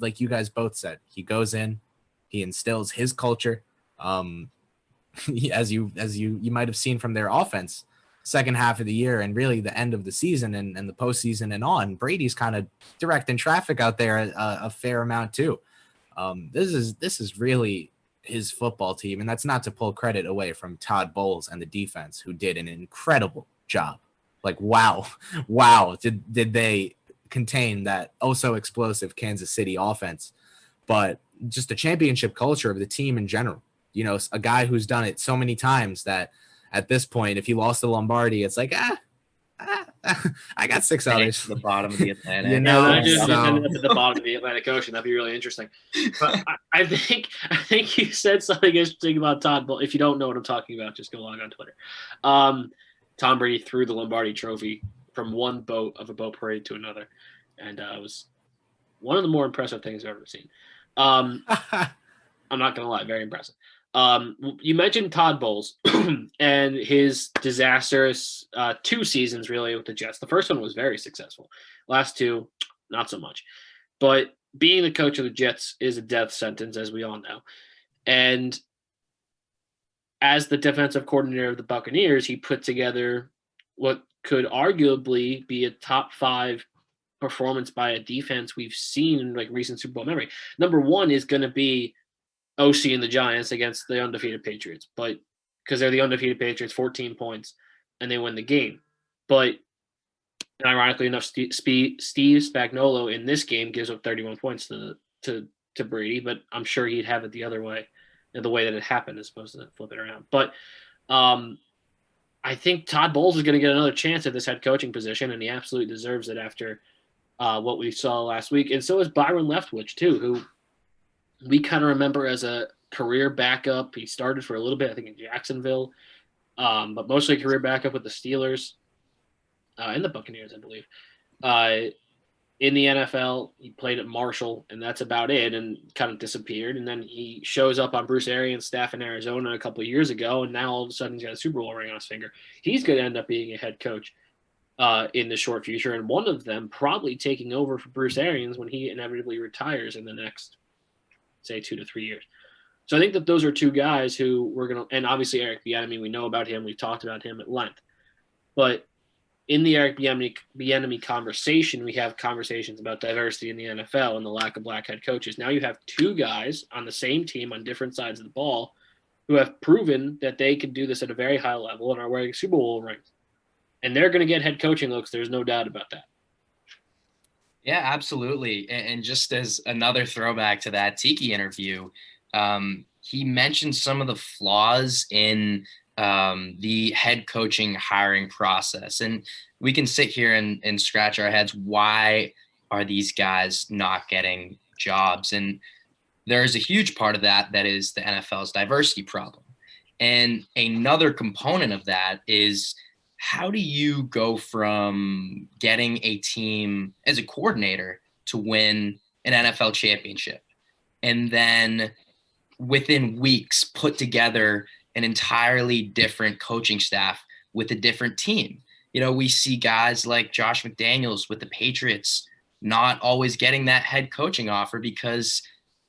like you guys both said, he goes in, he instills his culture. As you might have seen from their offense, second half of the year and really the end of the season and the postseason and on, Brady's kind of directing traffic out there a fair amount too. This is really his football team, and that's not to pull credit away from Todd Bowles and the defense, who did an incredible job. Like, wow, did they contain that oh so explosive Kansas City offense? But just the championship culture of the team in general. You know, a guy who's done it so many times that at this point, if he lost to Lombardi, it's like, I got 6 others. The bottom of the Atlantic. You know, I just ended up at the bottom of the Atlantic Ocean. That'd be really interesting. But I think you said something interesting about Todd. But if you don't know what I'm talking about, just go log on Twitter. Tom Brady threw the Lombardi Trophy from one boat of a boat parade to another, and it was one of the more impressive things I've ever seen. I'm not gonna lie, very impressive. You mentioned Todd Bowles and his disastrous 2 seasons really with the Jets. The first one was very successful. Last 2, not so much. But being the coach of the Jets is a death sentence, as we all know. And as the defensive coordinator of the Buccaneers, he put together what could arguably be a top 5 performance by a defense we've seen in like recent Super Bowl memory. Number 1 is going to be OC and the Giants against the undefeated Patriots, but because they're the undefeated Patriots, 14 points, and they win the game. But ironically enough, Steve Spagnuolo in this game gives up 31 points to Brady, but I'm sure he'd have it the other way, the way that it happened, as opposed to flip it around. But I think Todd Bowles is going to get another chance at this head coaching position, and he absolutely deserves it after what we saw last week. And so is Byron Leftwich, too, who we kind of remember as a career backup. He started for a little bit, I think, in Jacksonville, but mostly career backup with the Steelers and the Buccaneers, I believe. In the NFL, he played at Marshall, and that's about it, and kind of disappeared. And then he shows up on Bruce Arians' staff in Arizona a couple of years ago, and now all of a sudden he's got a Super Bowl ring on his finger. He's going to end up being a head coach in the short future, and one of them probably taking over for Bruce Arians when he inevitably retires in the next, say, 2 to 3 years. So I think that those are 2 guys who we're going to, and obviously Eric Bieniemy, we know about him. We've talked about him at length. But in the Eric Bieniemy conversation, we have conversations about diversity in the NFL and the lack of black head coaches. Now you have 2 guys on the same team on different sides of the ball who have proven that they can do this at a very high level and are wearing Super Bowl rings. And they're going to get head coaching looks. There's no doubt about that. Yeah, absolutely. And just as another throwback to that Tiki interview, he mentioned some of the flaws in the head coaching hiring process. And we can sit here and scratch our heads. Why are these guys not getting jobs? And there's a huge part of that is the NFL's diversity problem. And another component of that is, how do you go from getting a team as a coordinator to win an NFL championship and then within weeks put together an entirely different coaching staff with a different team? You know, we see guys like Josh McDaniels with the Patriots not always getting that head coaching offer because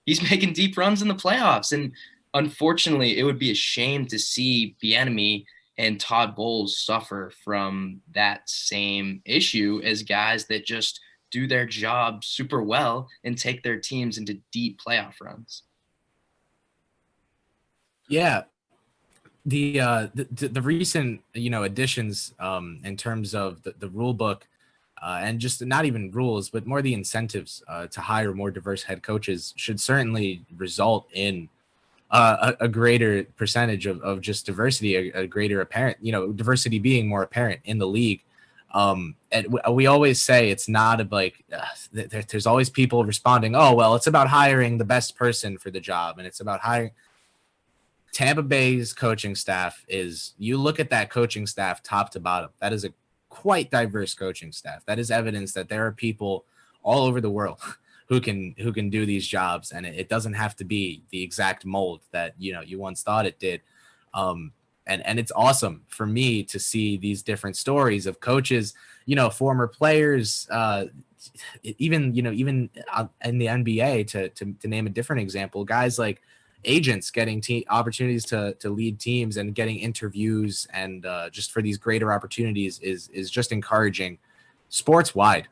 he's making deep runs in the playoffs. And unfortunately, it would be a shame to see Bieniemy and Todd Bowles suffer from that same issue as guys that just do their job super well and take their teams into deep playoff runs. Yeah. The recent, additions in terms of the rule book and just not even rules, but more the incentives to hire more diverse head coaches should certainly result in a greater percentage of just diversity, a greater apparent, diversity being more apparent in the league. And we always say it's not there's always people responding, oh, well, it's about hiring the best person for the job. And it's about hiring. Tampa Bay's coaching staff you look at that coaching staff top to bottom. That is a quite diverse coaching staff. That is evidence that there are people all over the world who can do these jobs, and it doesn't have to be the exact mold that you once thought it did. And it's awesome for me to see these different stories of coaches, former players, even in the NBA, to name a different example, guys like agents getting opportunities to lead teams and getting interviews, and just for these greater opportunities is just encouraging sports wide.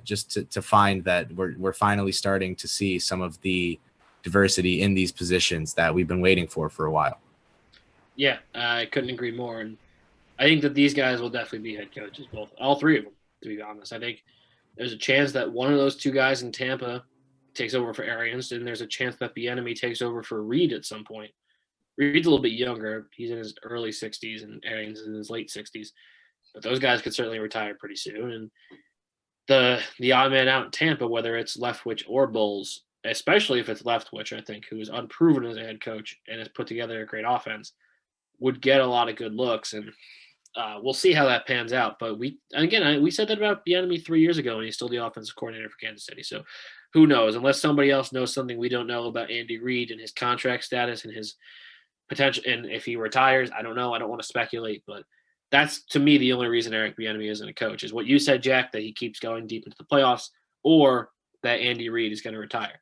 Just to find that we're finally starting to see some of the diversity in these positions that we've been waiting for a while. Yeah, I couldn't agree more. And I think that these guys will definitely be head coaches, all three of them, to be honest. I think there's a chance that one of those two guys in Tampa takes over for Arians, and there's a chance that Bieniemy takes over for Reed at some point. Reed's a little bit younger. He's in his early 60s, and Arians is in his late 60s. But those guys could certainly retire pretty soon. And the odd man out in Tampa, whether it's Leftwich or Bulls, especially if it's Leftwich, I think, who is unproven as a head coach and has put together a great offense, would get a lot of good looks. And we'll see how that pans out. But we said that about Bieniemy 3 years ago, and he's still the offensive coordinator for Kansas City. So who knows? Unless somebody else knows something we don't know about Andy Reid and his contract status and his potential, and if he retires, I don't know. I don't want to speculate, but that's, to me, the only reason Eric Bieniemy isn't a coach is what you said, Jack, that he keeps going deep into the playoffs, or that Andy Reid is going to retire.